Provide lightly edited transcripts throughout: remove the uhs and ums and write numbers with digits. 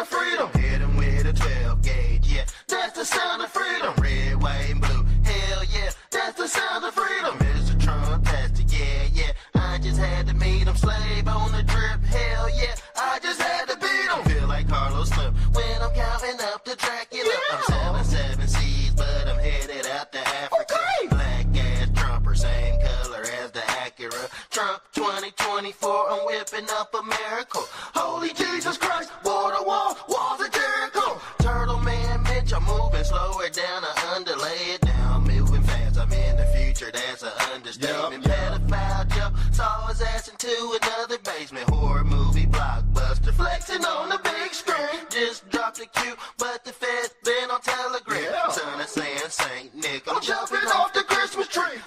of freedom. Hit 'em with a 12 gauge, yeah, that's the sound of freedom. Red, white, and blue, hell yeah, that's the sound of freedom. Mr. Trump, yeah, I just had to meet him. Slave on the drip, hell yeah, I just had to beat him. Feel like Carlos Slim when I'm counting up the Dracula. Yeah. I'm 7 seas, but I'm headed out to Africa. Okay. Black ass Trumper, same color as the Acura. Trump 2024, I'm whipping up a miracle. Holy Jesus Christ, water wall, walls of Jericho. Turtle man, Mitch, I'm moving slower down, I underlay it down. Moving fast, I'm in the future, that's an understatement. Pedophile Joe saw his ass into another basement. Horror movie blockbuster, flexing on the big screen. Just dropped the cue, but the Fed's been on Telegram. Son of Saint Nick, I'm jumping off the Christmas tree.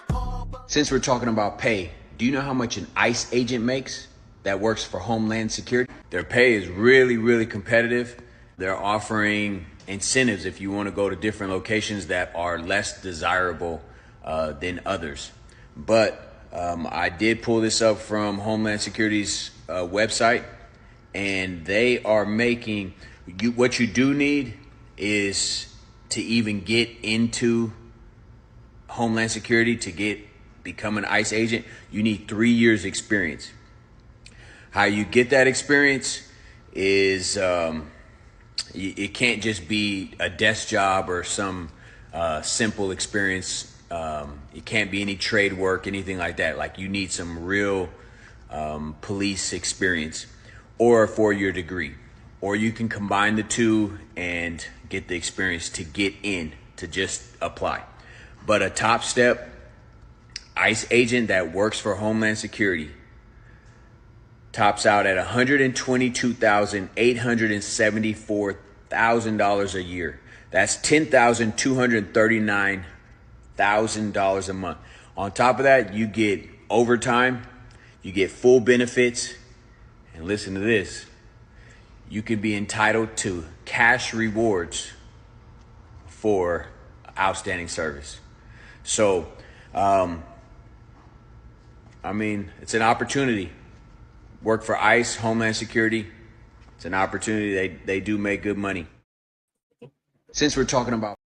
Since we're talking about pay, do you know how much an ICE agent makes that works for Homeland Security? Their pay is really, really competitive. They're offering incentives if you want to go to different locations that are less desirable than others. But I did pull this up from Homeland Security's website, and they are making, what you do need is to even get into Homeland Security, to become an ICE agent, you need 3 years experience. How you get that experience is it can't just be a desk job or some simple experience. It can't be any trade work, anything like that. Like, you need some real police experience or a 4-year degree. Or you can combine the two and get the experience to get in, to just apply. But a top step, ICE agent that works for Homeland Security, tops out at $122,874 a year. That's $10,239,000 a month. On top of that, you get overtime, you get full benefits, and listen to this, you can be entitled to cash rewards for outstanding service. So, it's an opportunity. Work for ICE, Homeland Security. It's an opportunity. They do make good money. Since we're talking about...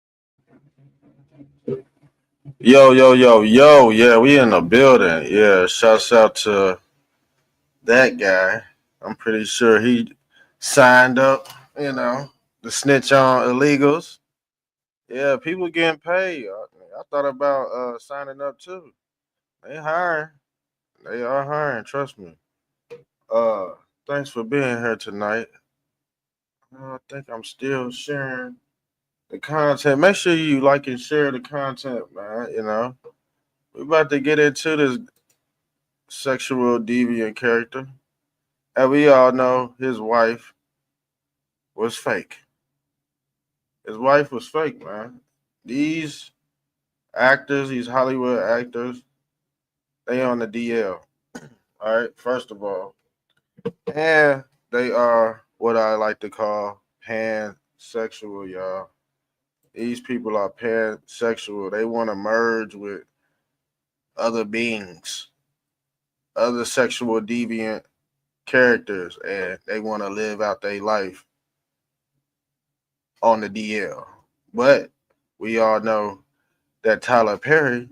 Yo, yeah, we in the building. Yeah, shouts out to that guy. I'm pretty sure he signed up, to snitch on illegals. Yeah, people getting paid. I thought about signing up too. They hiring. They are hiring, trust me. Thanks for being here tonight. I think I'm still sharing the content. Make sure you like and share the content, man. We're about to get into this sexual deviant character. And we all know his wife was fake. His wife was fake, man. These actors, these Hollywood actors, they on the DL. All right, first of all. And they are what I like to call pansexual, y'all. These people are pansexual. They want to merge with other beings, other sexual deviant characters, and they want to live out their life on the DL. But we all know that Tyler Perry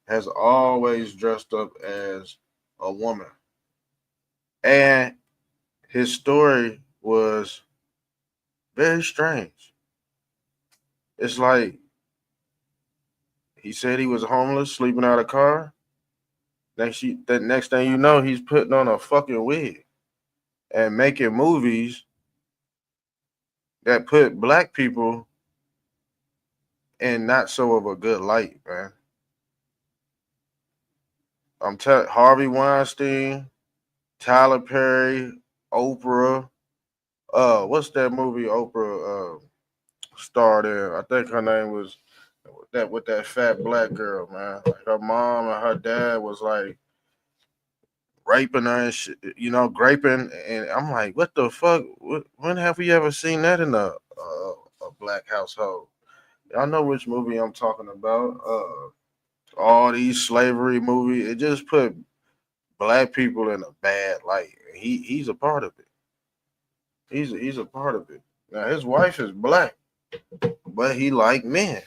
has always dressed up as a woman. And his story was very strange. It's like he said he was homeless, sleeping out of a car. The next thing you know, he's putting on a fucking wig and making movies that put black people in not so of a good light, man. I'm telling Harvey Weinstein, Tyler Perry, Oprah. What's that movie Oprah starred in? I think her name was with that fat black girl, man. Like, her mom and her dad was like raping her and shit, graping. And I'm like, what the fuck? When have we ever seen that in a black household? Y'all know which movie I'm talking about. All these slavery movies, it just put black people in a bad light. He's a part of it. He's a part of it. Now his wife is black, but he like men.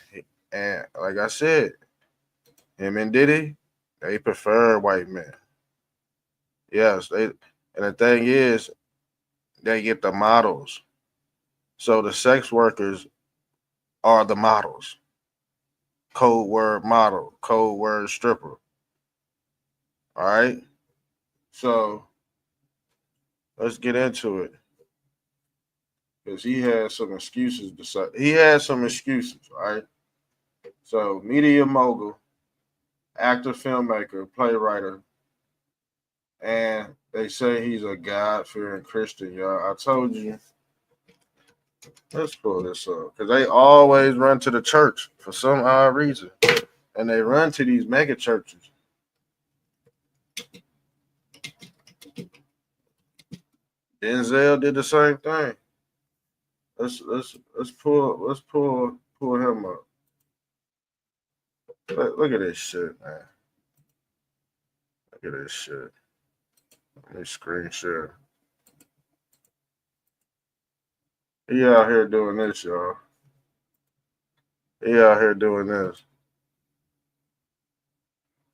And like I said, him and Diddy, they prefer white men. Yes, they. And the thing is, they get the models. So the sex workers are the models. Code word model, code word stripper. All right. So let's get into it. Because he had some excuses to say. He had some excuses, right? So media mogul, actor, filmmaker, playwright, and they say he's a God-fearing Christian, y'all. I told you. Let's pull this up. Because they always run to the church for some odd reason. And they run to these mega churches. Denzel did the same thing. Let's pull him up. Look at this shit, man. Look at this shit. Let me screen share. He out here doing this, y'all. He out here doing this.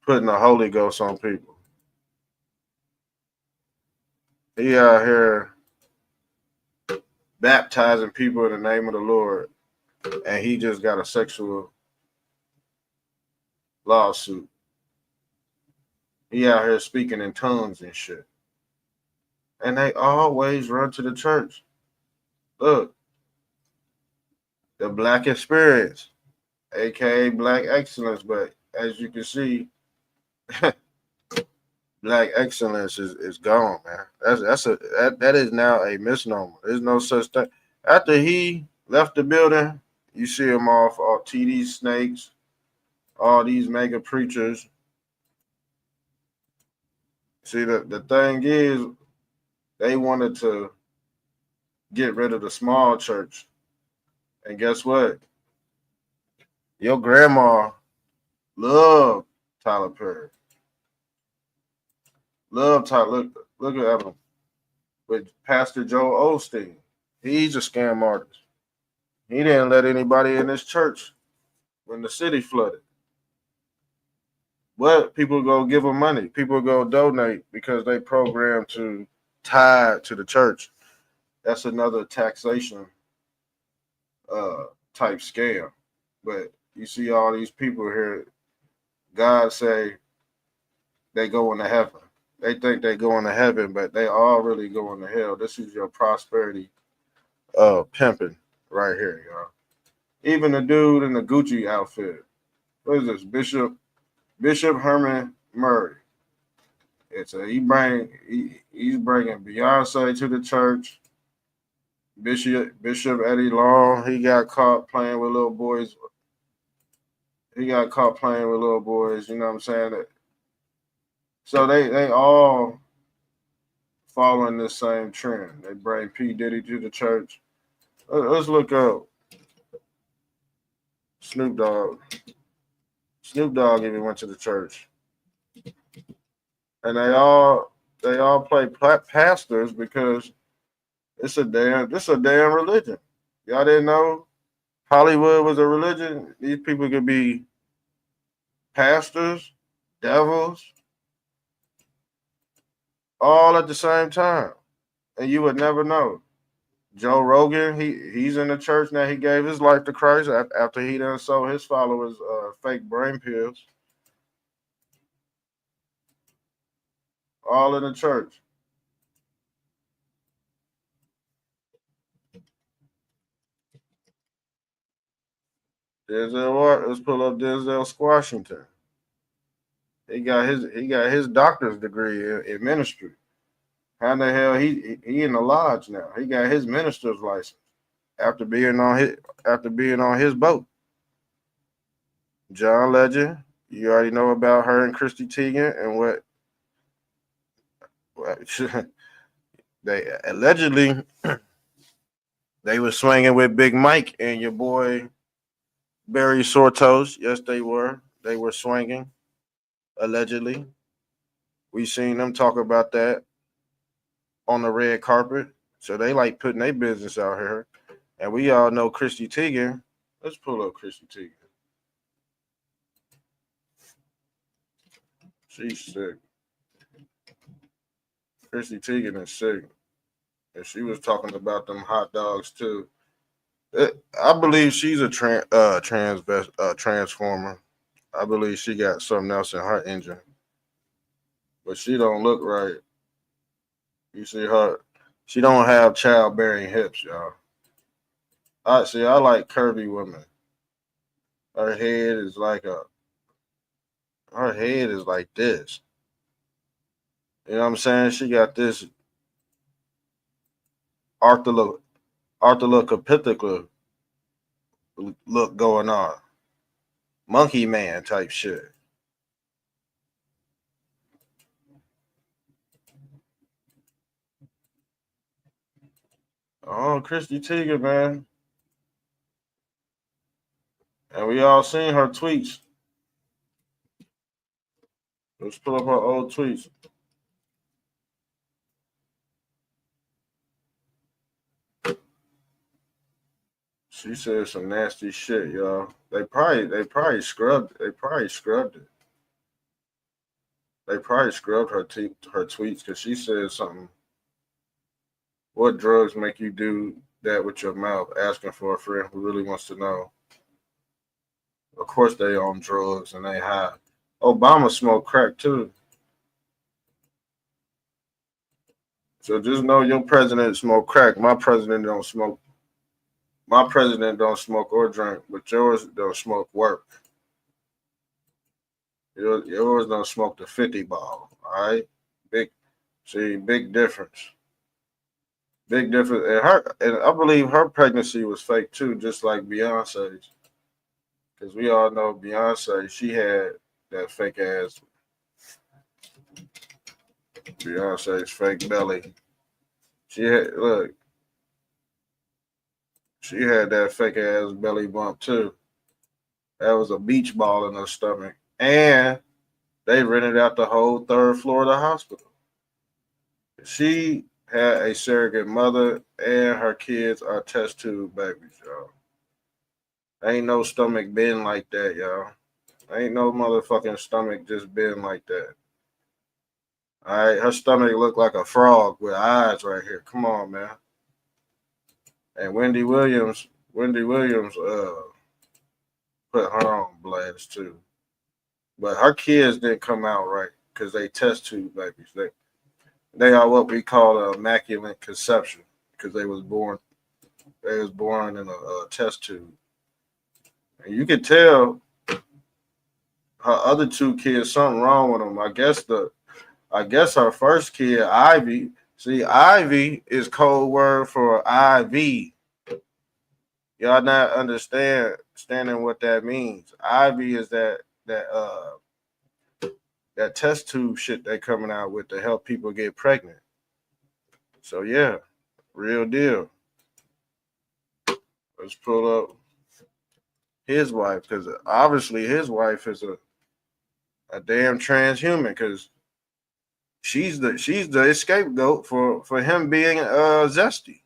Putting the Holy Ghost on people. He out here baptizing people in the name of the Lord. And he just got a sexual lawsuit. He out here speaking in tongues and shit. And they always run to the church. Look, the black experience, aka black excellence. But as you can see, black excellence is gone, man. That is now a misnomer. There's no such thing. After he left the building, you see him off all TD Snakes, all these mega preachers. See, the thing is, they wanted to get rid of the small church. And guess what? Your grandma loved Tyler Perry. Love Tyler. Look at him with Pastor Joe Osteen. He's a scam artist. He didn't let anybody in his church when the city flooded. But people go give them money. People go donate because they programmed to tie to the church. That's another taxation type scam. But you see all these people here, God say they go into heaven. They think they go into heaven, but they all really go into hell. This is your prosperity pimping right here, y'all. Even the dude in the Gucci outfit. What is this? Bishop Herman Murray. He's bringing Beyonce to the church. Bishop Eddie Long, he got caught playing with little boys. You know what I'm saying? So they all following this same trend. They bring P. Diddy to the church. Let's look up Snoop Dogg. Snoop Dogg even went to the church. And they all play pastors because this a damn religion. Y'all didn't know Hollywood was a religion? These people could be pastors, devils, all at the same time. And you would never know. Joe Rogan, he's in the church now. He gave his life to Christ after he done sold his followers fake brain pills. All in the church. Let's pull up Denzel Washington. He got his doctor's degree in ministry. How the hell he in the lodge now? He got his minister's license after being on his boat. John Legend, you already know about her and Christy Teigen and what they allegedly they were swinging with Big Mike and your boy Barry Sortos. Yes, they were. They were swinging allegedly. We seen them talk about that on the red carpet. So they like putting their business out here. And we all know Chrissy Teigen. Let's pull up Chrissy Teigen. She's sick. Chrissy Teigen is sick. And she was talking about them hot dogs too. I believe she's a transformer. I believe she got something else in her engine, but she don't look right. You see her, she don't have childbearing hips, y'all. I see. I like curvy women. Her head is like a. Her head is like this. You know what I'm saying? She got this Arthropithecus look going on. Monkey man type shit. Oh, Christy Teigen, man. And we all seen her tweets. Let's pull up her old tweets. She said some nasty shit, y'all. They probably scrubbed it. They probably scrubbed her tweets because she said something. What drugs make you do that with your mouth? Asking for a friend who really wants to know. Of course they on drugs and they high. Obama smoked crack too. So just know your president smoked crack. My president don't smoke. My president don't smoke or drink, but yours don't smoke work. Yours don't smoke the 50 ball. All right, big difference. Big difference. And I believe her pregnancy was fake too, just like Beyonce's. Because we all know Beyonce, she had that fake ass Beyonce's fake belly. She had she had that fake ass belly bump too. That was a beach ball in her stomach. And they rented out the whole third floor of the hospital. She had a surrogate mother and her kids are test tube babies, y'all. Ain't no stomach been like that, y'all. Ain't no motherfucking stomach just been like that. All right, her stomach looked like a frog with eyes right here. Come on, man. And Wendy Williams put her on blast too. But her kids didn't come out right because they test tube babies. They are what we call an immaculate conception because they was born in a test tube. And you could tell her other two kids something wrong with them. I guess her first kid, Ivy. See, Ivy is code word for IV. Y'all not understanding what that means. Ivy is that test tube shit they coming out with to help people get pregnant. So yeah, real deal. Let's pull up his wife because obviously his wife is a damn transhuman because she's the scapegoat for him being zesty.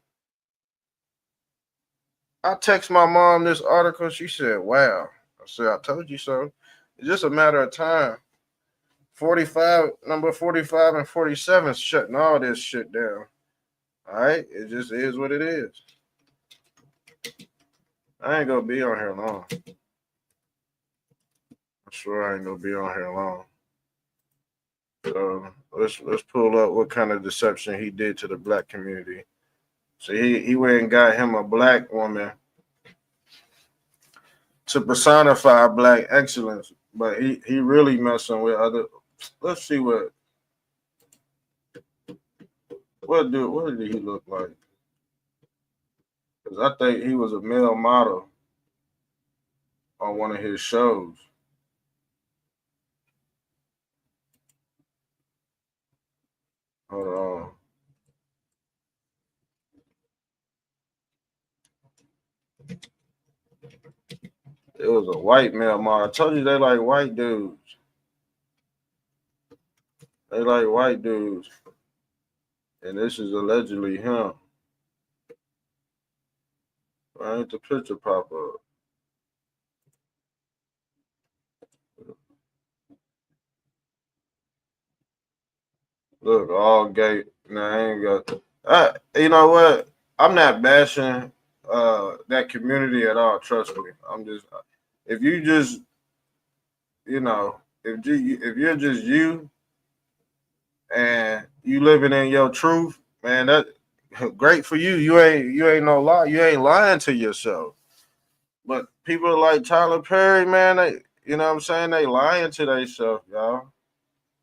I text my mom this article. She said, "Wow." I said, "I told you so." It's just a matter of time. 45, number 45 and 47 shutting all this shit down. All right, it just is what it is. I ain't gonna be on here long. I'm sure I ain't gonna be on here long. So let's pull up what kind of deception he did to the black community. So he went and got him a black woman to personify black excellence, but he really messing with other. Let's see what did he look like? Because I think he was a male model on one of his shows. Hold on. It was a white male model. I told you they like white dudes. They like white dudes. And this is allegedly him. Why ain't the picture pop up? Look, all gay. Nah, I ain't got. You know what? I'm not bashing that community at all. Trust me. I'm just if you just if you're just you and you living in your truth, man, that great for you. You ain't no lie. You ain't lying to yourself. But people like Tyler Perry, man, you know what I'm saying? They lying to themselves, y'all,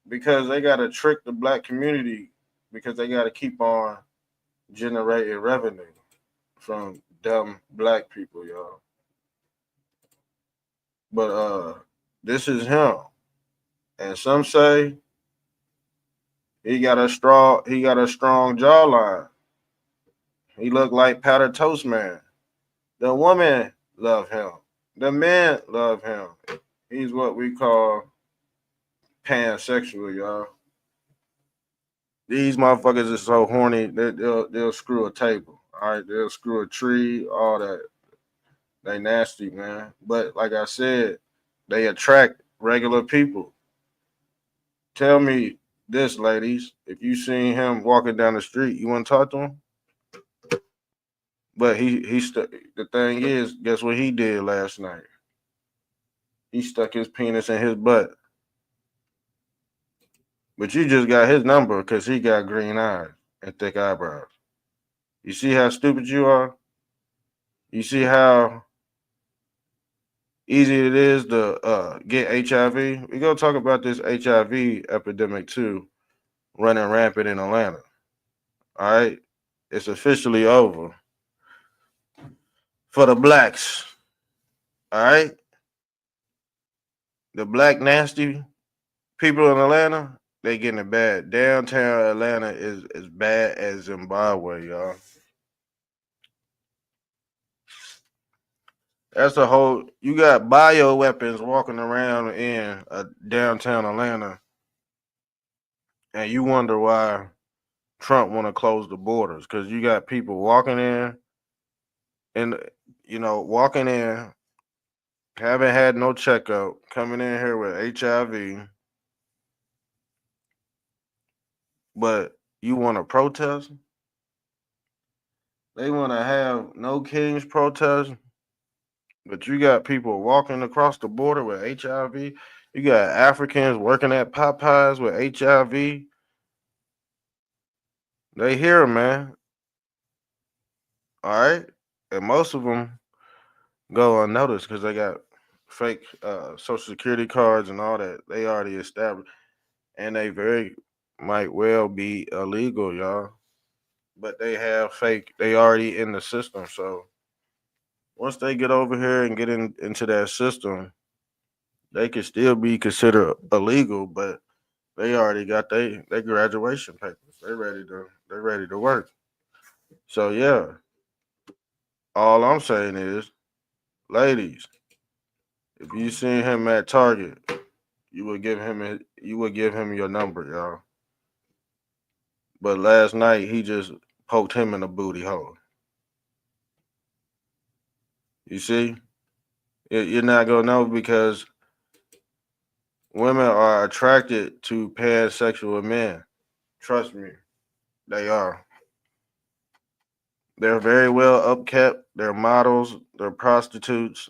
because they got to trick the black community because they got to keep on generating revenue from dumb black people, y'all. But this is him, and some say he got a strong jawline. He look like Powder Toast Man. The women love him. The men love him. He's what we call pansexual, y'all. These motherfuckers are so horny that they'll screw a table. All right, they'll screw a tree, all that. They nasty, man. But like I said, they attract regular people. Tell me this, ladies. If you seen him walking down the street, you want to talk to him? But the thing is, guess what he did last night? He stuck his penis in his butt. But you just got his number because he got green eyes and thick eyebrows. You see how stupid you are? You see how easy it is to get HIV? We're going to talk about this HIV epidemic too, running rampant in Atlanta. All right? It's officially over for the blacks. All right? The black nasty people in Atlanta, they getting it bad. Downtown Atlanta is as bad as Zimbabwe, y'all. That's a whole. You got bio weapons walking around in downtown Atlanta, and you wonder why Trump want to close the borders because you got people walking in, and walking in, haven't had no checkup, coming in here with HIV, but you want to protest? They want to have no kings protest, but you got people walking across the border with HIV. You got Africans working at Popeyes with HIV. They here, man. All right, and most of them go unnoticed because they got fake social security cards and all that. They already established, and they very might well be illegal, y'all. But they have fake. They already in the system. So once they get over here and get into that system, they could still be considered illegal. But they already got their graduation papers. They ready to work. So yeah, all I'm saying is, ladies, if you seen him at Target, you would give him your number, y'all. But last night he just poked him in the booty hole. You see, you're not gonna know because women are attracted to pansexual men. Trust me, they are. They're very well upkept. They're models. They're prostitutes.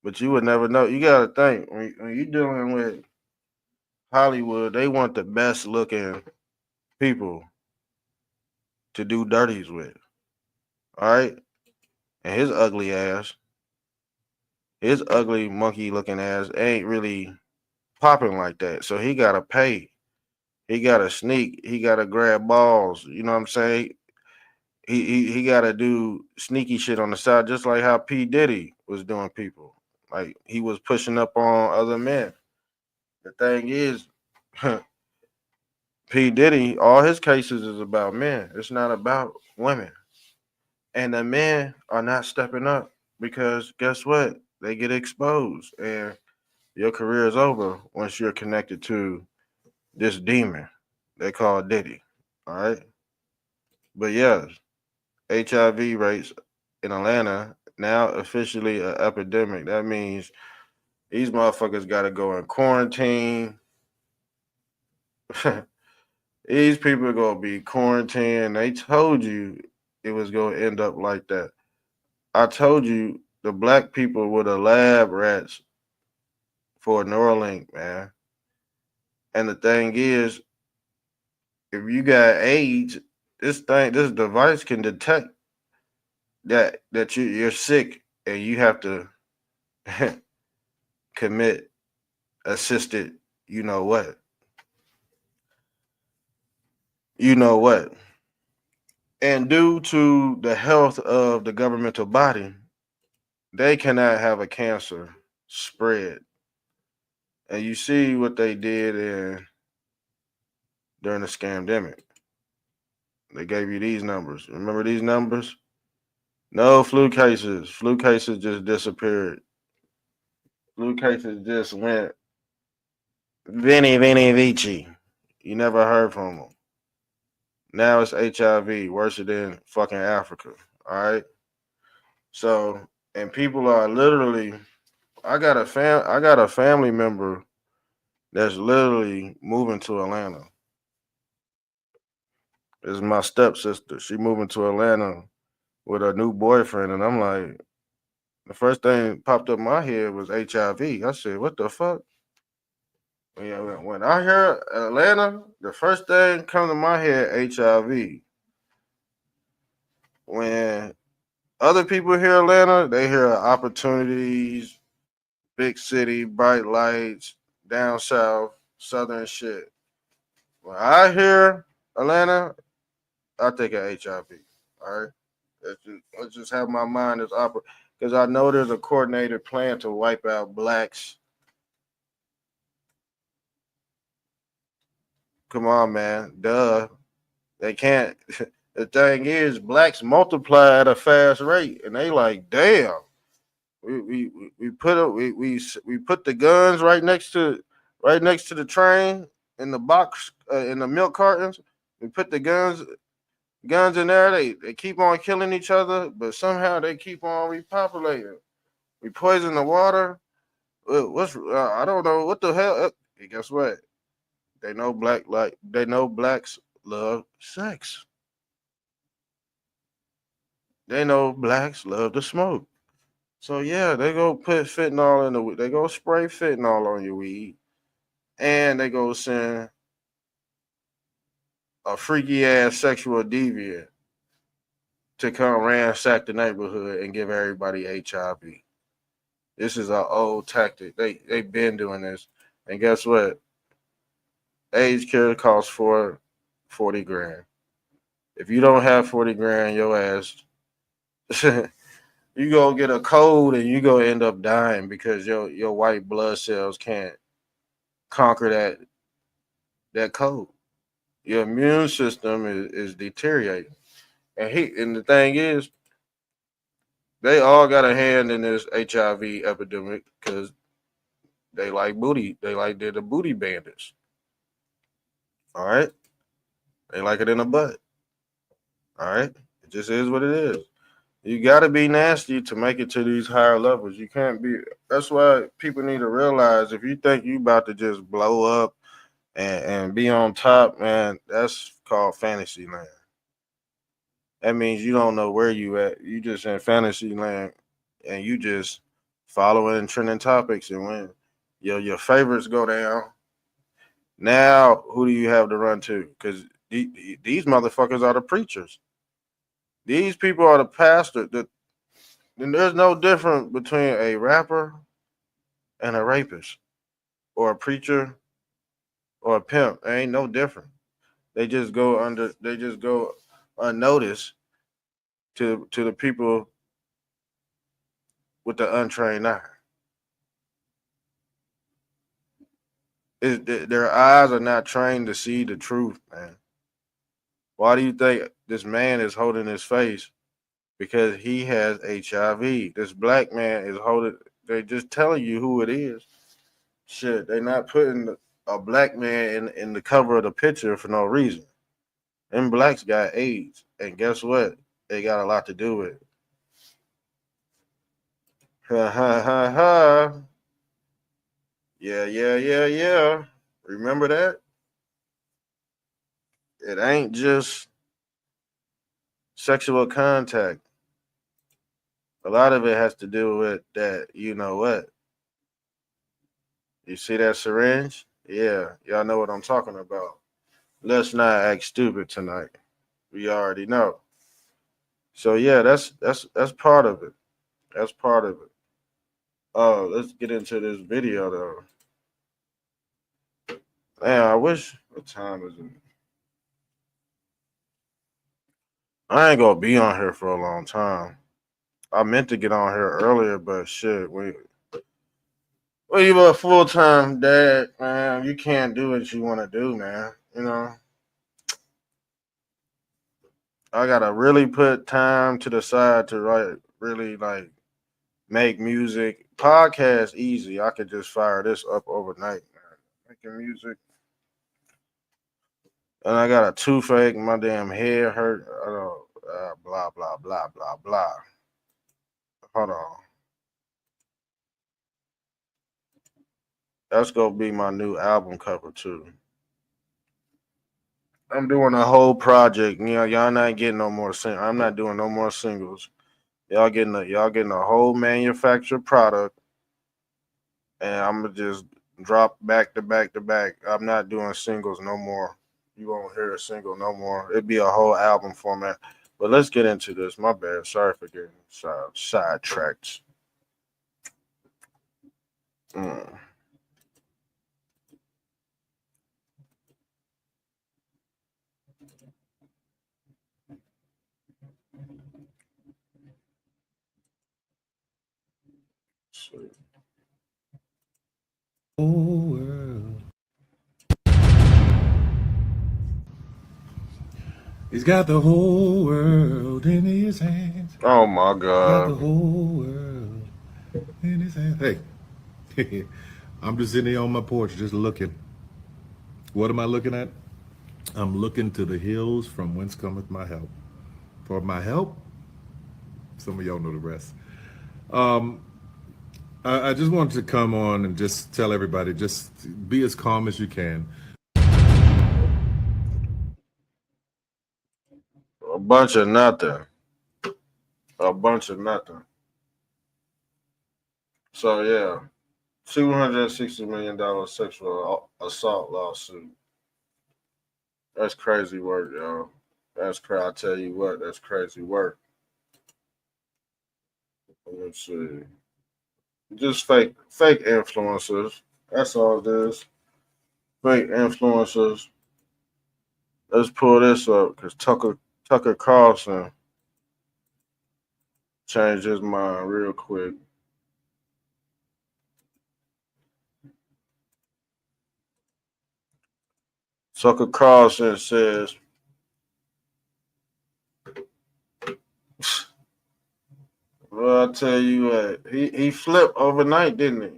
But you would never know. You gotta think when you're dealing with Hollywood, they want the best looking people to do dirties with. All right, and his ugly monkey looking ass ain't really popping like that. So he gotta pay. He gotta sneak. He gotta grab balls. You know what I'm saying? He gotta do sneaky shit on the side, just like how P Diddy was doing people. Like he was pushing up on other men. The thing is, P Diddy, all his cases is about men. It's not about women. And the men are not stepping up because guess what? They get exposed and your career is over once you're connected to this demon they call Diddy. All right. But yes, HIV rates. in Atlanta, now officially an epidemic. That means these motherfuckers got to go in quarantine. These people are going to be quarantined. They told you it was going to end up like that. I told you the black people were the lab rats for Neuralink, man. And the thing is, if you got AIDS, this device can detect that you're sick and you have to commit assisted, you know what, you know what. And due to the health of the governmental body, they cannot have a cancer spread. And you see what they did during the scamdemic. They gave you these numbers. Remember these numbers? No flu cases. Flu cases just disappeared. Flu cases just went Vinny Vici. You never heard from them. Now it's HIV, worse than fucking Africa. All right. So, and people are literally. I got a family member that's literally moving to Atlanta. This is my stepsister. She moving to Atlanta with her new boyfriend, and I'm like, the first thing popped up in my head was HIV. I said, what the fuck? When I hear Atlanta, the first thing come to my head, HIV. When other people hear Atlanta, they hear opportunities, big city, bright lights, down south, southern shit. When I hear Atlanta, I think of HIV. All right. Let's just have my mind as because I know there's a coordinated plan to wipe out blacks. Come on, man. Duh. They can't. The thing is, blacks multiply at a fast rate, and they like, damn. We put we put the guns right next to the train in the box in the milk cartons. We put the guns in there. They keep on killing each other, but somehow they keep on repopulating. We poison the water. What's I don't know what the hell. Guess what? They know blacks love sex. They know blacks love to smoke. So yeah, they go put fentanyl in the weed. They go spray fentanyl on your weed, and they go send a freaky ass sexual deviant to come ransack the neighborhood and give everybody HIV. This is an old tactic. They've been doing this, and guess what? AIDS cure costs 40 grand. If you don't have 40 grand, your ass, you go get a cold and you go end up dying because your white blood cells can't conquer that cold. Your immune system is deteriorating. And the thing is, they all got a hand in this HIV epidemic because they like booty. They're the booty bandits. All right. They like it in the butt. All right. It just is what it is. You got to be nasty to make it to these higher levels. You can't be. That's why people need to realize if you think you about to just blow up and be on top, man, that's called fantasy land. That means you don't know where you at. You just in fantasy land and you just following trending topics. And when your favorites go down, now who do you have to run to? Because these motherfuckers are the preachers. These people are the pastor. Then there's no difference between a rapper and a rapist, or a preacher or a pimp. There ain't no different. They just go unnoticed to the people with the untrained eye. Their eyes are not trained to see the truth, man. Why do you think this man is holding his face? Because he has HIV. This black man is holding. They're just telling you who it is. Shit, they're not putting a black man in the cover of the picture for no reason. Them blacks got AIDS, and guess what? They got a lot to do with it. Ha ha ha ha. Yeah. Remember that? It ain't just sexual contact. A lot of it has to do with that, you know what? You see that syringe? Yeah, y'all know what I'm talking about. Let's not act stupid tonight. We already know. So yeah, that's part of it. That's part of it. Oh, let's get into this video though. Man, I wish what time is it? I ain't gonna be on here for a long time. I meant to get on here earlier, but shit, when you a full time dad, man, you can't do what you want to do, man. You know, I gotta really put time to the side to really like make music. Podcast easy. I could just fire this up overnight, man. Making music. And I got a toothache. My damn head hurt. I don't, blah, blah, blah, blah, blah. Hold on. That's going to be my new album cover, too. I'm doing a whole project. You know, y'all not getting no more singles. I'm not doing no more singles. Y'all getting a whole manufactured product. And I'm going to just drop back to back to back. I'm not doing singles no more. You won't hear a single no more. It'd be a whole album format. But let's get into this. My bad. Sorry for getting sidetracked. Mm. Sweet. Whole world. He's got the whole world in his hands. Oh my Got the God. whole world in his hands. Hey, I'm just sitting here on my porch just looking. What am I looking at? I'm looking to the hills from whence cometh my help. For my help, some of y'all know the rest. I just wanted to come on and just tell everybody, just be as calm as you can. A bunch of nothing. A bunch of nothing. So yeah, $260 million sexual assault lawsuit. That's crazy work, y'all. That's crazy. I tell you what, that's crazy work. Let's see. Just fake influencers. That's all it is. Fake influencers. Let's pull this up because Tucker Carlson changed his mind real quick. Tucker Carlson says, well, I tell you what, he flipped overnight, didn't he?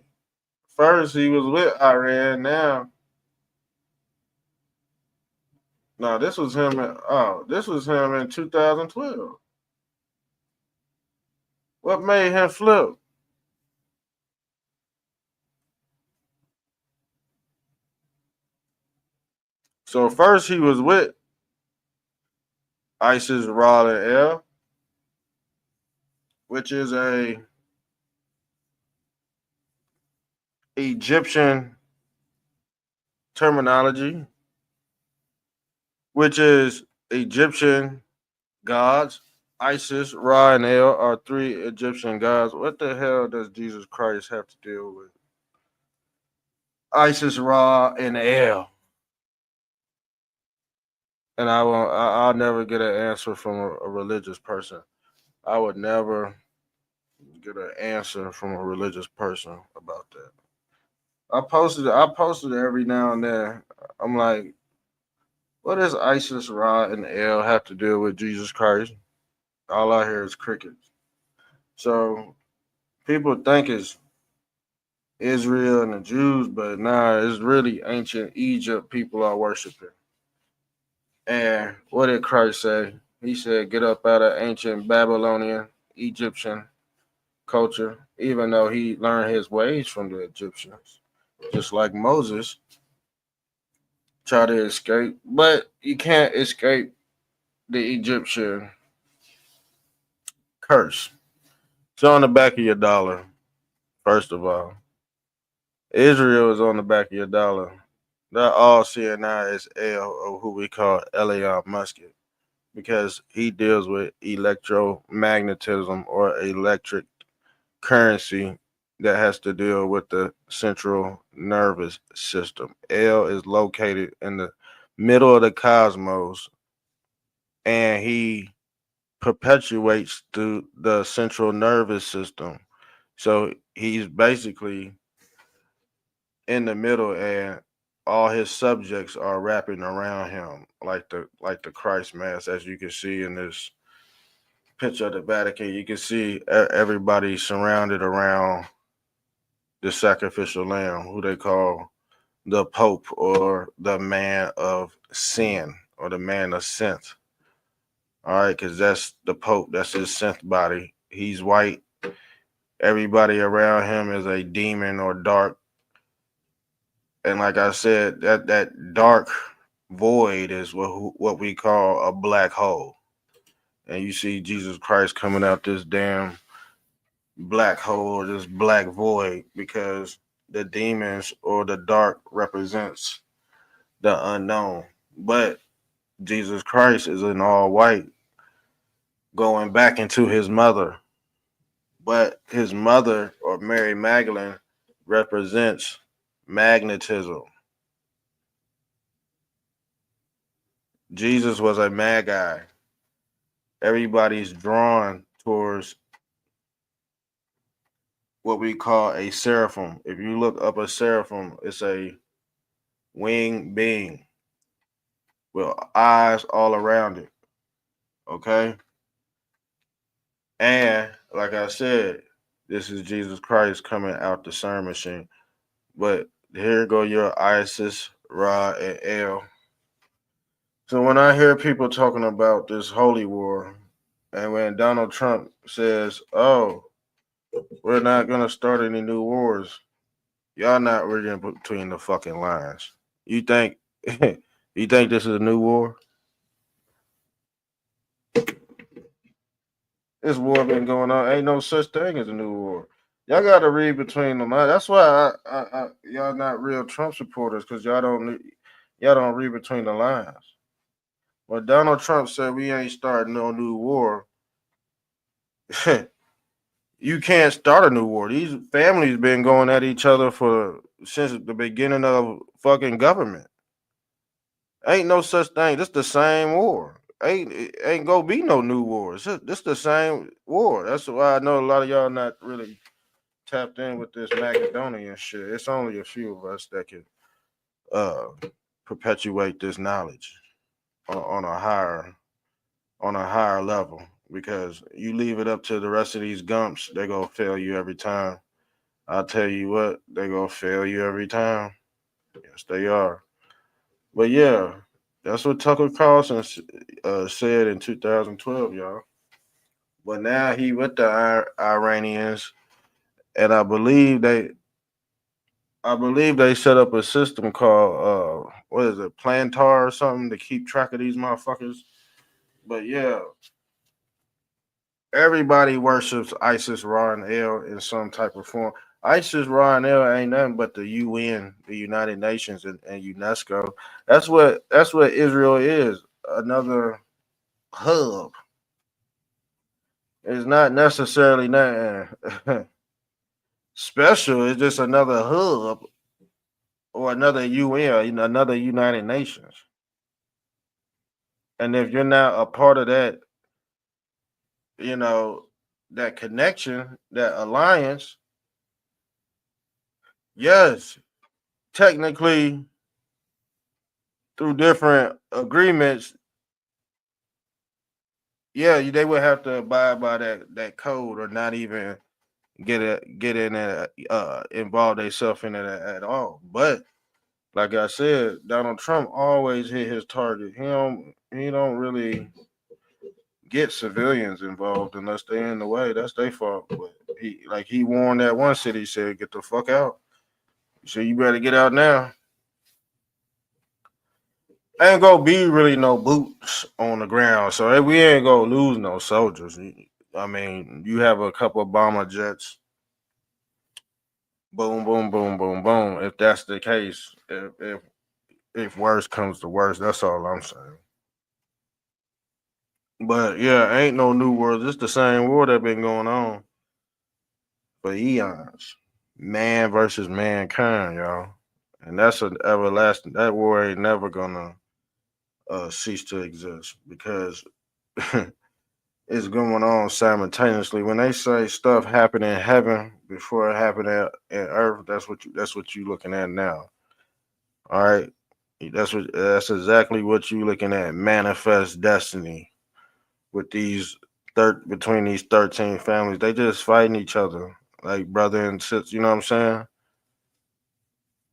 First he was with Iran. Now, no, this was him in 2012. What made him flip? So first he was with ISIS Ra and L, which is a Egyptian terminology, which is Egyptian gods. Isis, Ra, and El are three Egyptian gods. What the hell does Jesus Christ have to deal with Isis, Ra, and El? And I'll never get an answer from a religious person. I would never get an answer from a religious person about that. I posted it every now and then. I'm like, what does Isis, Ra, and El have to do with Jesus Christ? All I hear is crickets. So people think it's Israel and the Jews, but nah, it's really ancient Egypt people are worshiping. And what did Christ say? He said, get up out of ancient Babylonian, Egyptian culture, even though he learned his ways from the Egyptians, just like Moses tried to escape. But you can't escape the Egyptian curse. It's on the back of your dollar, first of all. Israel is on the back of your dollar. That all seeing now is L, or who we call Elion Musket, because he deals with electromagnetism or electric currency that has to deal with the central nervous system. L is located in the middle of the cosmos, and he perpetuates through the central nervous system. So he's basically in the middle, and all his subjects are wrapping around him like the Christ mass, as you can see in this picture of the Vatican. You can see everybody surrounded around the sacrificial lamb, who they call the Pope, or the man of sin, or the man of synth. All right, because that's the Pope. That's his synth body. He's white. Everybody around him is a demon or dark. And like I said, that dark void is what we call a black hole. And you see Jesus Christ coming out this damn black hole, this black void, because the demons or the dark represents the unknown. But Jesus Christ is in all white, going back into his mother. But his mother, or Mary Magdalene, represents magnetism. Jesus was a magi. Everybody's drawn towards what we call a seraphim. If you look up a seraphim, it's a winged being with eyes all around it. Okay? And like I said, this is Jesus Christ coming out the CERN machine. But here go your Isis, Ra, and El. So when I hear people talking about this holy war, and when Donald Trump says, "Oh, we're not gonna start any new wars," y'all not reading between the fucking lines. You think you think this is a new war? This war been going on. Ain't no such thing as a new war. Y'all got to read between the lines. That's why y'all not real Trump supporters, because y'all don't read between the lines. When Donald Trump said we ain't starting no new war, you can't start a new war. These families been going at each other since the beginning of fucking government. Ain't no such thing. This the same war. Ain't gonna be no new wars. This the same war. That's why I know a lot of y'all not really tapped in with this Macedonian shit. It's only a few of us that can uh perpetuate this knowledge on a higher level. Because you leave it up to the rest of these gumps, they gonna fail you every time. I'll tell you what, they gonna fail you every time. Yes, they are. But yeah, that's what Tucker Carlson said in 2012, y'all. But now he with the Iranians, and I believe they set up a system called what is it, Plantar or something, to keep track of these motherfuckers. But yeah, everybody worships Isis, Ra, and El in some type of form. Isis, Ra, and El ain't nothing but the UN, the United Nations, and UNESCO. That's what Israel is. Another hub. It's not necessarily nothing special. It's just another hub, or another UN, another United Nations. And if you're not a part of that, you know, that connection, that alliance, yes, technically through different agreements, yeah, they would have to abide by that code, or not even get in and involve themselves in it at all. But like I said, Donald Trump always hit his target. He don't really get civilians involved unless they in the way. That's their fault. But he warned that one city, he said, get the fuck out. He said, you better get out now. Ain't gonna be really no boots on the ground, so we ain't gonna lose no soldiers. I mean, you have a couple of bomber jets. Boom, boom, boom, boom, boom. If that's the case, if worse comes to worse, that's all I'm saying. But yeah, ain't no new world. It's the same war that been going on for eons. Man versus mankind, y'all. And that's an everlasting. That war ain't never gonna cease to exist because it's going on simultaneously. When they say stuff happened in heaven before it happened in earth, that's what you looking at now. All right. That's exactly what you looking at. Manifest destiny with between these 13 families. They just fighting each other like brother and sister, you know what I'm saying?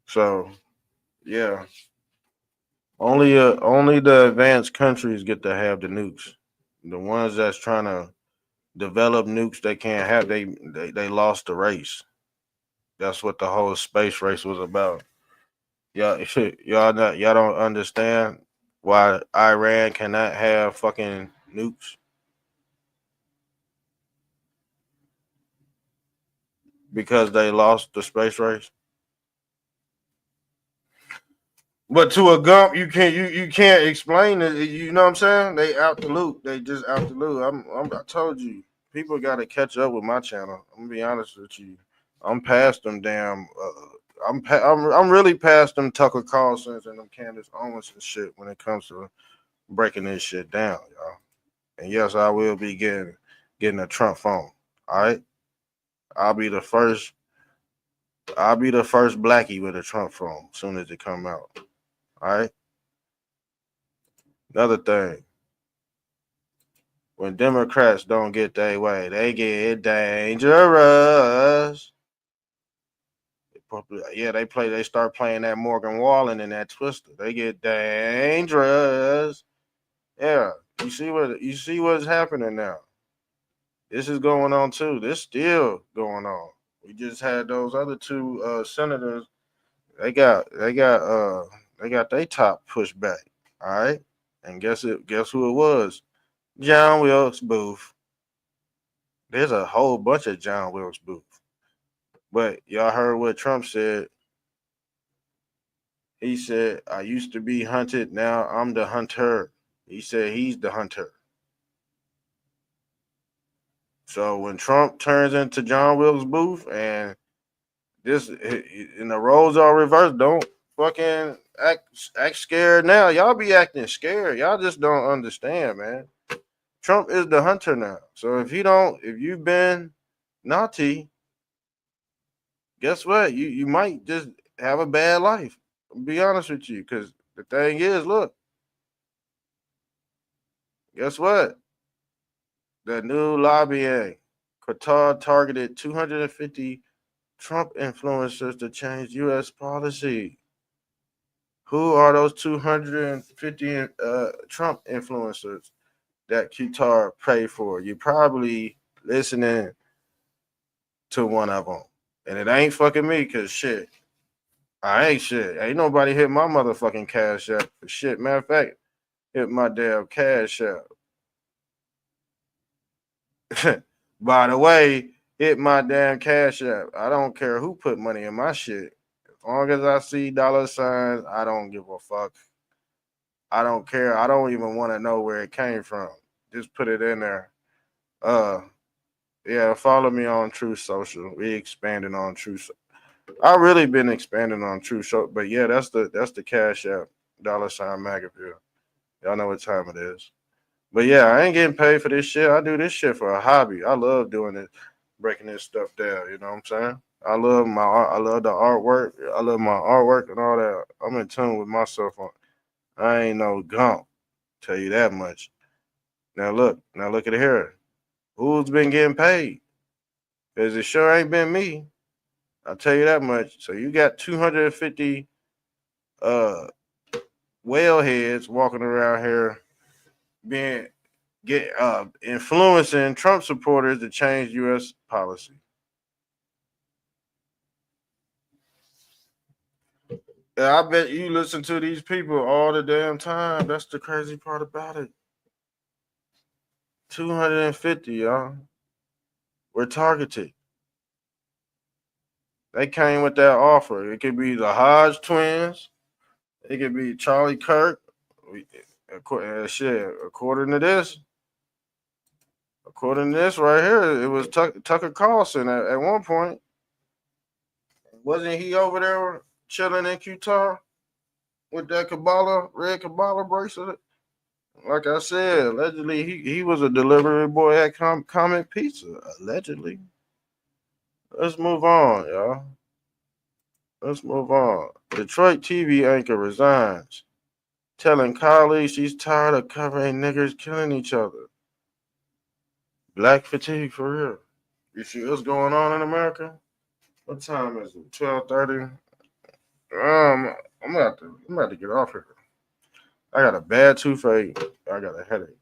So yeah. Only the advanced countries get to have the nukes. The ones that's trying to develop nukes they can't have, they lost the race. That's what the whole space race was about. Y'all y'all don't understand why Iran cannot have fucking nukes because they lost the space race. But to a gump, you can't explain it. You know what I'm saying? They out the loop. They just out the loop. I told you, people got to catch up with my channel. I'm gonna be honest with you. I'm past them damn. I'm really past them Tucker Carlsons and them Candace Owens and shit when it comes to breaking this shit down, y'all. And yes, I will be getting a Trump phone. All right, I'll be the first. I'll be the first blackie with a Trump phone as soon as it come out. All right. Another thing, when Democrats don't get their way, they get dangerous. Yeah, they start playing that Morgan Wallen and that Twister. They get dangerous. Yeah. You see what's happening now. This is going on too. This still going on. We just had those other two senators. They got their top pushed back. All right. And guess who it was? John Wilkes Booth. There's a whole bunch of John Wilkes Booth. But y'all heard what Trump said. He said, I used to be hunted, now I'm the hunter. He said he's the hunter. So when Trump turns into John Wilkes Booth and the roles are reversed, don't fucking act scared now. Y'all be acting scared. Y'all just don't understand, man. Trump is the hunter now. So if you've been naughty, guess what? You might just have a bad life. I'll be honest with you, because the thing is, look, guess what? The new lobbying. Qatar targeted 250 Trump influencers to change U.S. policy. Who are those 250 Trump influencers that Qatar paid for? You're probably listening to one of them. And it ain't fucking me, because shit, I ain't shit. Ain't nobody hit my motherfucking cash app for shit. Matter of fact, hit my damn cash app. By the way, hit my damn cash app. I don't care who put money in my shit. As long as I see dollar signs, I don't give a fuck. I don't care. I don't even want to know where it came from. Just put it in there. Yeah, follow me on True Social. We expanding on True. I really been expanding on True Social, but yeah, that's the cash app. Dollar sign Magaville. Y'all know what time it is. But yeah, I ain't getting paid for this shit. I do this shit for a hobby. I love doing it, breaking this stuff down. You know what I'm saying? I love my art. I love the artwork. I love my artwork and all that. I'm in tune with myself. I ain't no gump. Tell you that much. Now look at here. Who's been getting paid? Cause it sure ain't been me. I'll tell you that much. So you got 250 whale heads walking around here being get influencing Trump supporters to change U.S. policy. Yeah, I bet you listen to these people all the damn time. That's the crazy part about it. 250, y'all. We're targeted. They came with that offer. It could be the Hodge twins. It could be Charlie Kirk. Shit, according to this right here, it was Tucker Carlson at one point. Wasn't he over there chilling in Utah with that red Kabbalah bracelet? Like I said, allegedly he was a delivery boy at Comet Pizza. Allegedly. Let's move on, y'all. Let's move on. Detroit TV anchor resigns, telling colleagues she's tired of covering niggers killing each other. Black fatigue for real. You see what's going on in America? What time is it? 12:30. I'm about to get off here. I got a bad toothache. I got a headache.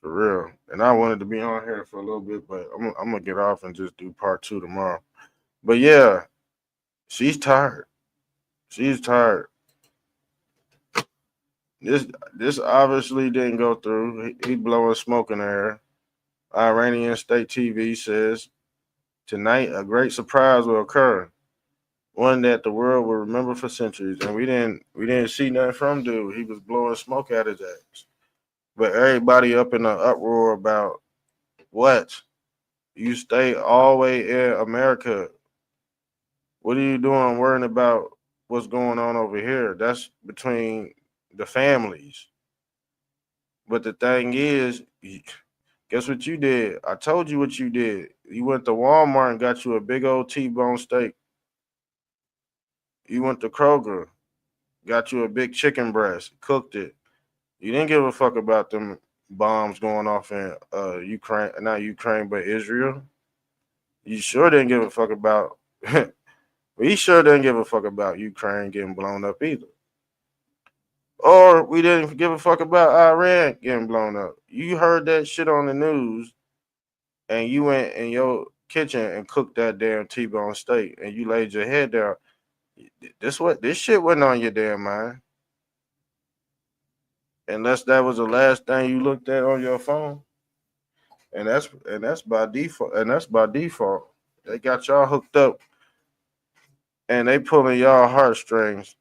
For real. And I wanted to be on here for a little bit, but I'm gonna get off and just do part 2 tomorrow. But yeah, she's tired. She's tired. This obviously didn't go through. He blowing smoke in the air. Iranian state TV says tonight a great surprise will occur, one that the world will remember for centuries. And we didn't see nothing from dude. He was blowing smoke at his ass. But everybody up in the uproar about what? You stay all the way in America. What are you doing worrying about what's going on over here? That's between the families. But the thing is, guess what you did? I told you what you did. You went to Walmart and got you a big old T-bone steak. You went to Kroger, got you a big chicken breast, cooked it. You didn't give a fuck about them bombs going off in Ukraine, not Ukraine, but Israel. You sure didn't give a fuck about. We sure didn't give a fuck about Ukraine getting blown up either. Or we didn't give a fuck about Iran getting blown up. You heard that shit on the news, and you went in your kitchen and cooked that damn T-bone steak, and you laid your head down. This shit wasn't on your damn mind. Unless that was the last thing you looked at on your phone. And that's by default. And that's by default. They got y'all hooked up and they pulling y'all heartstrings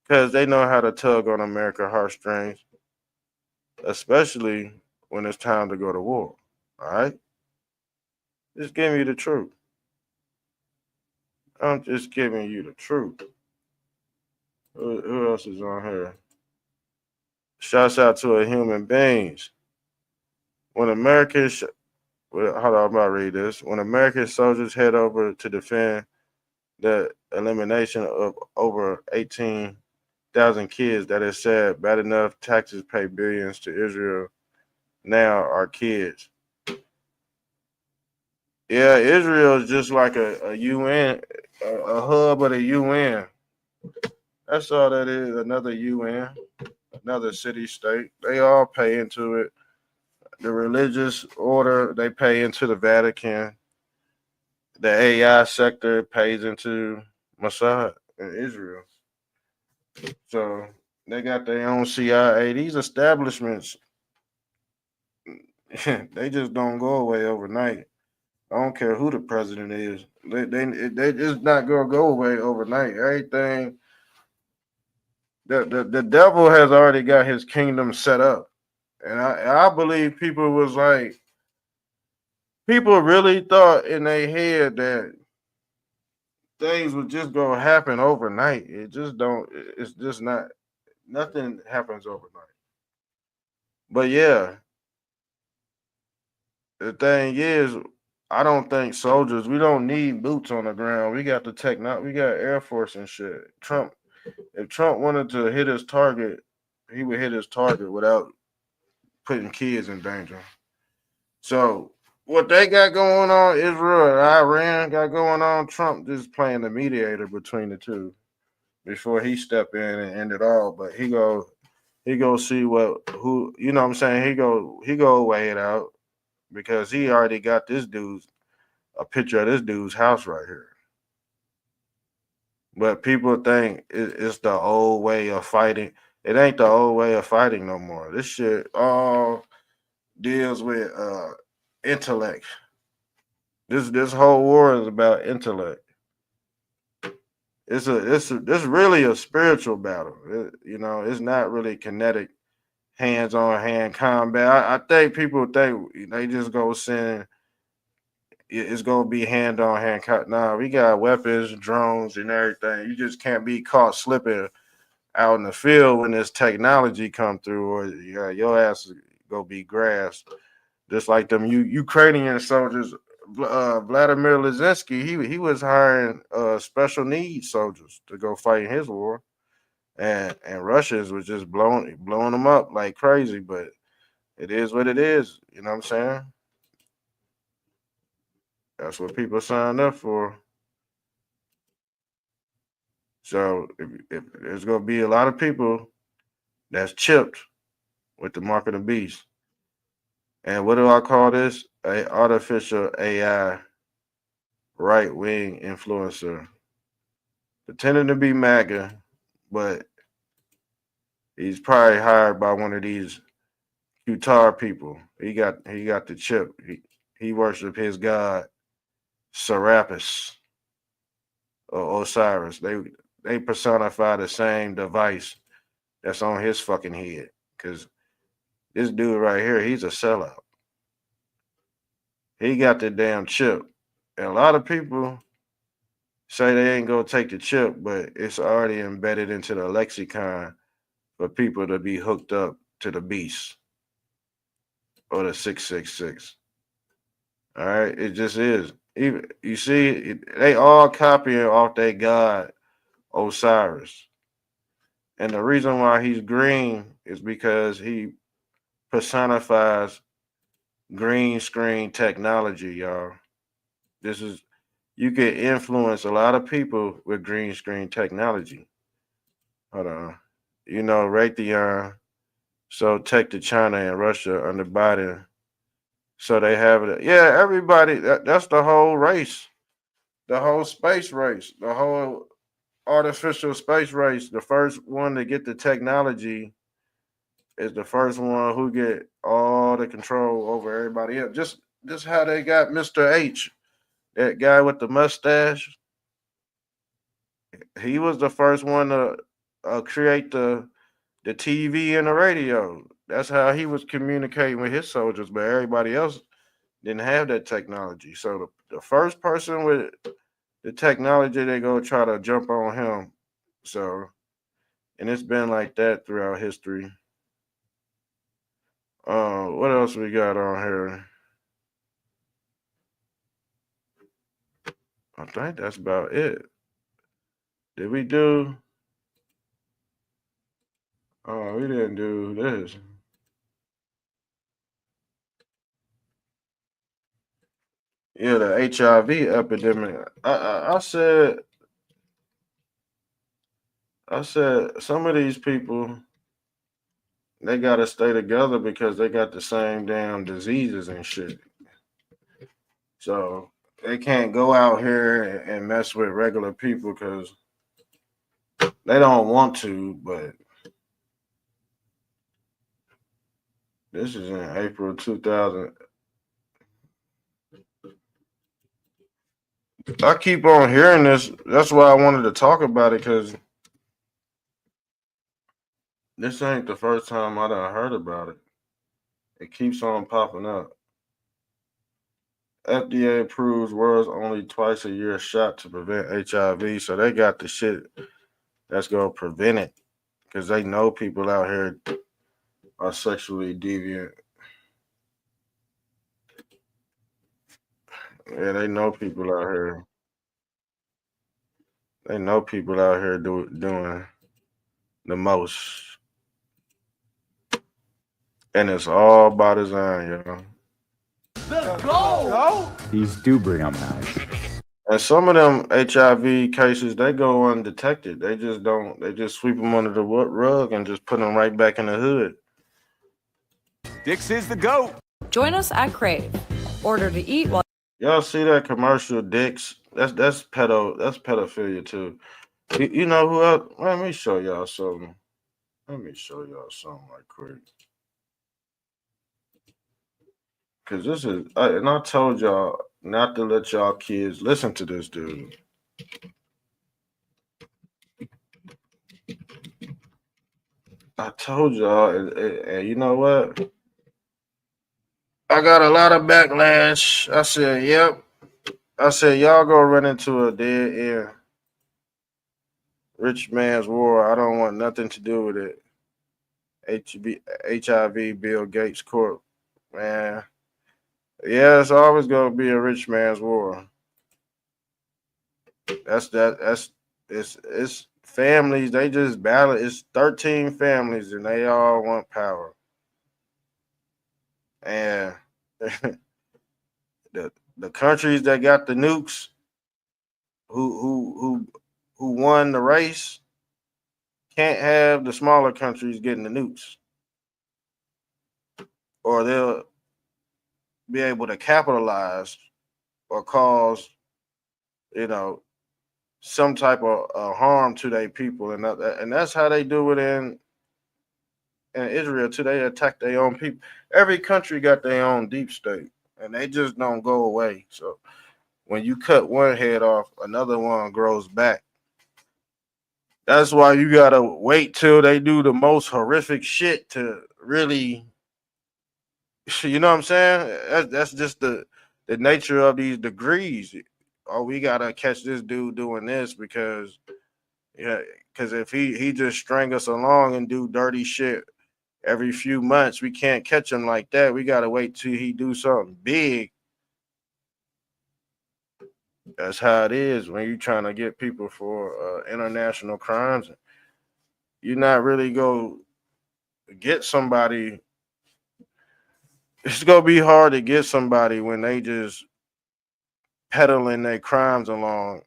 because they know how to tug on America's heartstrings, especially when it's time to go to war. All right? Just give me the truth. I'm just giving you the truth. Who else is on here? Shouts out to a human beings. When Americans, hold on, I'm about to read this. When American soldiers head over to defend the elimination of over 18,000 kids, that is sad. Bad enough taxes pay billions to Israel. Now our kids. Yeah, Israel is just like a UN, a hub of the UN. That's all that is. Another UN, another city state. They all pay into it. The religious order, they pay into the Vatican. The AI sector pays into Mossad in Israel. So they got their own CIA. These establishments, they just don't go away overnight. I don't care who the president is. They just not gonna go away overnight. Everything the devil has already got his kingdom set up. And I believe people really thought in their head that things would just gonna happen overnight. It just don't. It's just not. Nothing happens overnight. But yeah, the thing is, I don't think soldiers. We don't need boots on the ground. We got the technology. We got Air Force and shit. If Trump wanted to hit his target, he would hit his target without putting kids in danger. So what they got going on, Israel and Iran got going on, Trump just playing the mediator between the two before he step in and end it all. But he he go see who you know what I'm saying, he go weigh it out because he already got a picture of this dude's house right here. But people think it's the old way of fighting. It ain't the old way of fighting no more. This shit all deals with intellect. This whole war is about intellect. It's really a spiritual battle. It's not really kinetic, hands on hand combat. I think people think they just go send it's gonna be hand on hand. Nah, we got weapons, drones, and everything. You just can't be caught slipping out in the field when this technology come through, or your ass is gonna be grasped. Just like them Ukrainian soldiers, Vladimir Lizinski, he was hiring special needs soldiers to go fight in his war, and Russians was just blowing them up like crazy. But it is what it is. You know what I'm saying? That's what people signed up for. So if there's gonna be a lot of people that's chipped with the mark of the beast. And what do I call this? A artificial AI right wing influencer. Pretending to be MAGA, but he's probably hired by one of these Qatar people. He got the chip. He worshiped his god Serapis or Osiris. They personify the same device that's on his fucking head. Cause this dude right here, he's a sellout. He got the damn chip. And a lot of people say they ain't gonna take the chip, but it's already embedded into the lexicon for people to be hooked up to the beast or the 666. All right, it just is. Even you see, they all copying off their god Osiris, and the reason why he's green is because he personifies green screen technology, y'all. You can influence a lot of people with green screen technology. Hold on. Raytheon so tech to China and Russia under Biden. So they have it. Yeah, everybody. That's the whole race, the whole space race, the whole artificial space race. The first one to get the technology is the first one who get all the control over everybody else. Just how they got Mr. H, that guy with the mustache. He was the first one to create the TV and the radio. That's how he was communicating with his soldiers, but everybody else didn't have that technology. So the first person with the technology, they go try to jump on him. So, and it's been like that throughout history. What else we got on here? I think that's about it. Did we do? Oh, we didn't do this. Yeah, the HIV epidemic. I said some of these people, they gotta stay together because they got the same damn diseases and shit. So they can't go out here and mess with regular people because they don't want to. But this is in April 2000. I keep on hearing this. That's why I wanted to talk about it, because this ain't the first time I done heard about it. It keeps on popping up. FDA approves world's only twice a year shot to prevent HIV. So they got the shit that's going to prevent it, because they know people out here are sexually deviant. Yeah, they know people out here. They know people out here doing the most. And it's all by design, y'all. These do bring up nice. And some of them HIV cases, they go undetected. They just don't. They just sweep them under the rug and just put them right back in the hood. Dix is the GOAT. Join us at Crave. Order to eat while Y'all see that commercial, Dicks? That's pedophilia too. You know who else? Let me show y'all something. Let me show y'all something right quick. Cause this is, and I told y'all not to let y'all kids listen to this dude. I told y'all, and you know what? I got a lot of backlash. I said, yep. I said, y'all go run into a dead end. Rich man's war. I don't want nothing to do with it. HIV, Bill Gates Corp. Man. Yeah, it's always gonna be a rich man's war. That's it's families, they just battle. It's 13 families and they all want power. And the countries that got the nukes who won the race can't have the smaller countries getting the nukes. Or they'll be able to capitalize or cause, you know, some type of harm to their people, and that's how they do it in Israel too. They attack their own people. Every country got their own deep state, and they just don't go away. So when you cut one head off, another one grows back. That's why you gotta wait till they do the most horrific shit to really, you know what I'm saying? That's just the nature of these degrees. Oh, we gotta catch this dude doing this because yeah, because if he just string us along and do dirty shit every few months, we can't catch him like that. We gotta wait till he do something big. That's how it is when you're trying to get people for international crimes. You're not really go get somebody. It's gonna be hard to get somebody when they just peddling their crimes along.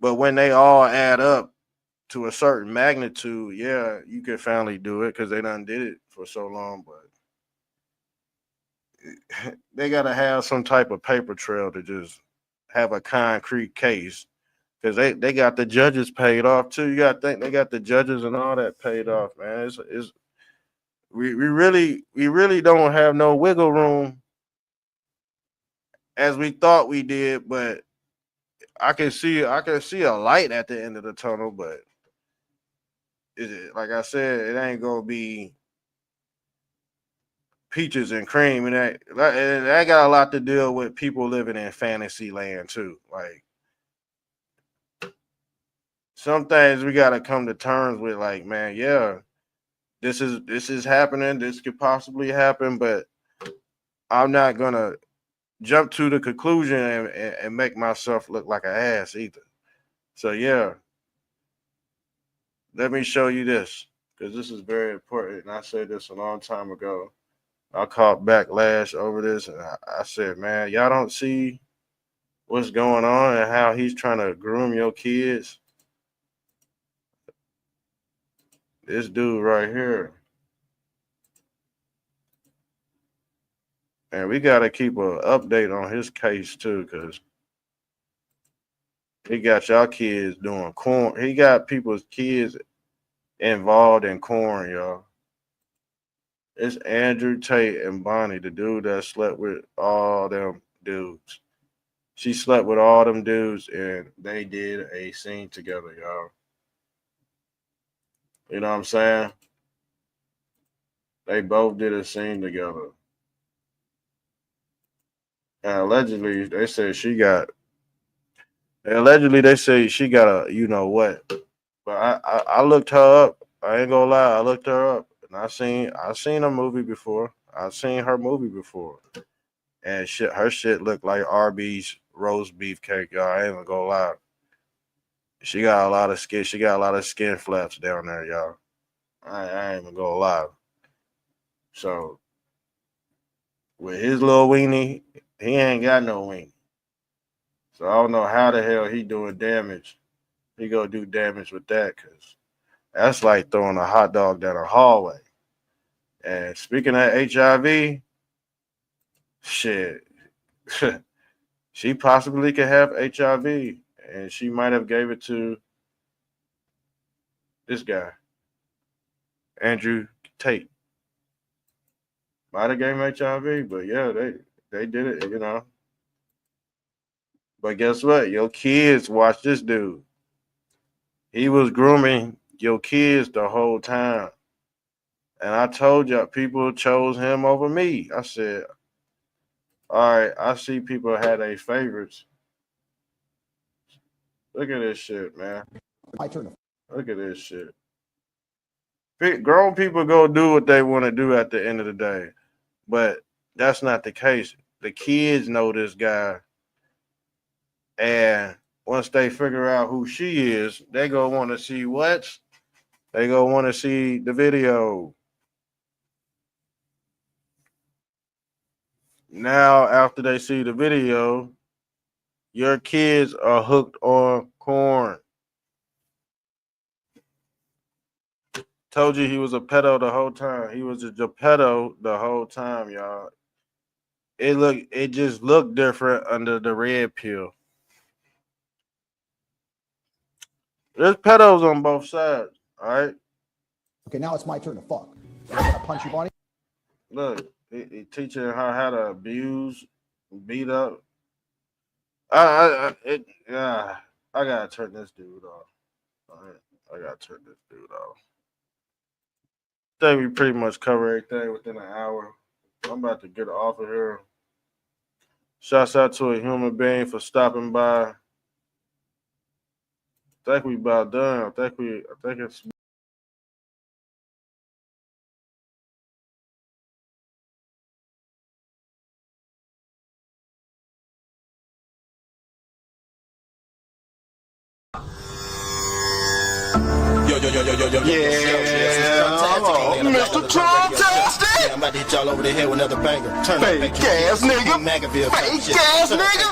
But when they all add up to a certain magnitude, yeah, you can finally do it because they done did it for so long. But they gotta have some type of paper trail to just have a concrete case because they got the judges paid off too. You got to think they got the judges and all that paid off, man. It's we really don't have no wiggle room as we thought we did, but I can see a light at the end of the tunnel, but like I said, it ain't gonna be peaches and cream, and that got a lot to deal with people living in fantasy land too. Like some things we gotta come to terms with. Like, man, yeah, this is happening. This could possibly happen, but I'm not gonna jump to the conclusion and make myself look like an ass either. So yeah, let me show you this because this is very important. And I said this a long time ago. I caught backlash over this, and I said, man, y'all don't see what's going on and how he's trying to groom your kids. This dude right here, and we got to keep an update on his case too, because he got y'all kids doing corn. He got people's kids involved in corn, y'all. It's Andrew Tate and Bonnie, the dude that slept with all them dudes. She slept with all them dudes, and they did a scene together, y'all. You know what I'm saying? They both did a scene together. And allegedly, they said she got. Allegedly, they say she got a you know what. But I looked her up. I ain't gonna lie. I looked her up, and I seen her movie before. I seen her movie before, and shit, her shit looked like Arby's roast beef cake. Y'all, I ain't even gonna lie. She got a lot of skin. She got a lot of skin flaps down there, y'all. I ain't even gonna lie. So with his little weenie, he ain't got no weenie. So I don't know how the hell he doing damage. He gonna do damage with that, because that's like throwing a hot dog down a hallway. And speaking of HIV, shit, she possibly could have HIV, and she might have gave it to this guy, Andrew Tate. Might have gave him HIV, but yeah, they did it, you know. But guess what? Your kids watch this dude. He was grooming your kids the whole time. And I told y'all, people chose him over me. I said, all right, I see people had their favorites. Look at this shit, man. Look at this shit. Grown people go do what they want to do at the end of the day. But that's not the case. The kids know this guy. And once they figure out who she is, they go want to see what? They go want to see the video. Now, after they see the video, your kids are hooked on corn. Told you he was a pedo the whole time. He was a pedo the whole time, y'all. It just looked different under the red pill. There's pedos on both sides, all right? Okay, now it's my turn to fuck. I'm gonna punch you, Bonnie. Look, he teaching her how to abuse, beat up. I gotta turn this dude off. I gotta turn this dude off. I think we pretty much cover everything within an hour. I'm about to get off of here. Shouts out to a human being for stopping by. I think we about done. I think it's. Mr. Trump-tastic. I'm about to hit y'all over the head with another banger. Turn fake ass nigga. Fake ass nigga.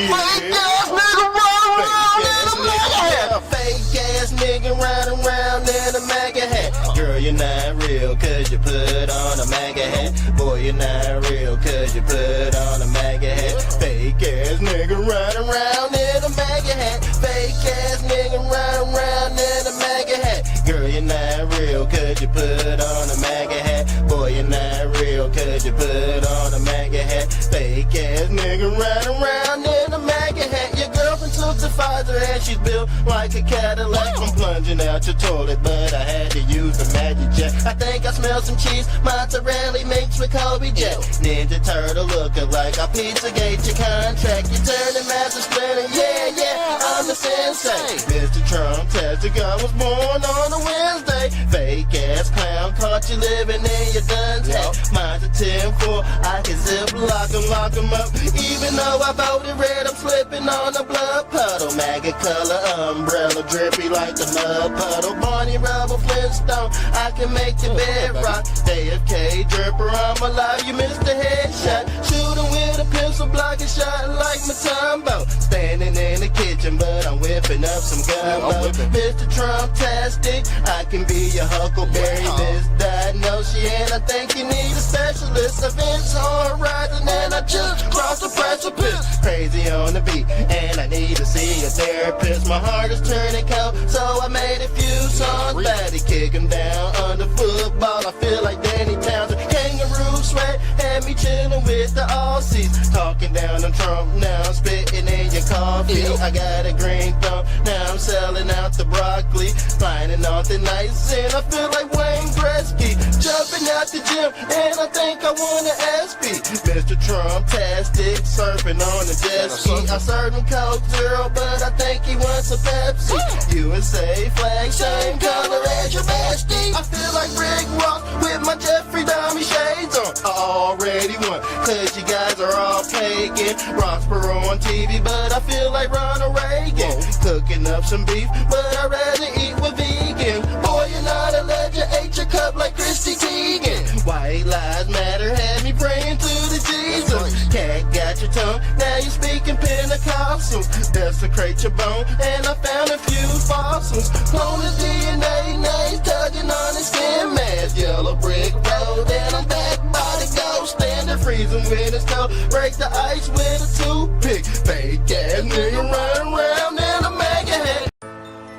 Fake ass nigga run around in a MAGA hat. Fake ass nigga run around in a MAGA hat. Girl, you're not real cause you put on a MAGA hat. Boy, you're not real cause you put on a MAGA hat. Fake ass nigga run around in a MAGA hat. Fake ass nigga run around in a MAGA hat. Girl, you're not real cause you put on a MAGA hat. Boy, you're not real cause you put on a MAGA hat. Fake ass nigga run around in a MAGA hat. Your girlfriend took the Pfizer and she's built like a Cadillac. From plunging out your toilet, but I had to use the magic jet. I think I smell some cheese, mozzarella mixed with Kobe Jet. Ninja Turtle looking like a Pizzagate your contract. You turn the master splinter, yeah, I'm the sensei. Mr. Trump-tastic, I was born on a Wednesday. Fake ass clown, caught you living in your dunce hat. Mine's a 10-4, I can zip lock 'em up. Even though I voted red, I'm slipping on a blood puddle. MAGA color umbrella, drippy like the mud puddle. Barney Rubble Flintstone, I can make your bed rock. JFK dripper, I'm alive, you missed the headshot. Shooting with a pencil, blocking shot like Matumbo. Standing in the kitchen, but I'm whipping up some gumbo. Mr. Trump-tastic, I can be your Huckleberry misdiagnosed, and I think you need a specialist. Events on horizon, and I just crossed the precipice. Crazy on the beat, and I need to see a therapist. My heart is turning cold, so I made a few songs. Batty kick him down under football. I feel like Danny Townsend. Kangaroo sweat, had me chilling with the Aussies. Talking down on Trump, now I'm spitting in your coffee. I got a green thumb, now I'm selling out the broccoli. Finding all the nights, and I feel like Wayne Gretzky. Jumping out the gym, and I think I want an SP. Mr. Trump-tastic, surfing on the jet ski. I served him Coke Zero, but I think he wants a Pepsi. USA flag, same color as your bestie. I feel like Rick Ross with my Jeffrey Dahmer shades on. I already won, cause you guys are all pagan. Ross Perot on TV, but I feel like Ronald Reagan. Cooking up some beef, but I'd rather eat with vegan. Boy, you're not a legend, ate your cup like Chrissy Teigen. White lives matter, had me praying to the Jesus. Cat got your tongue, now you speaking smoking Pentecostals. Desecrate your bone, and I found a few fossils. Clone his DNA, names tugging on his skin mask. Yellow brick road, and I'm back by the ghost. Standing freezing when it's cold. Break the ice with a toothpick. Fake ass nigga run around in a mega head.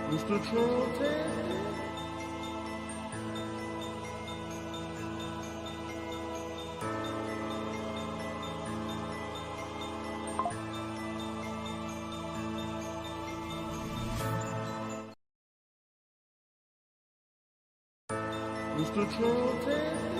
Mr. Trump. Mr. Trump.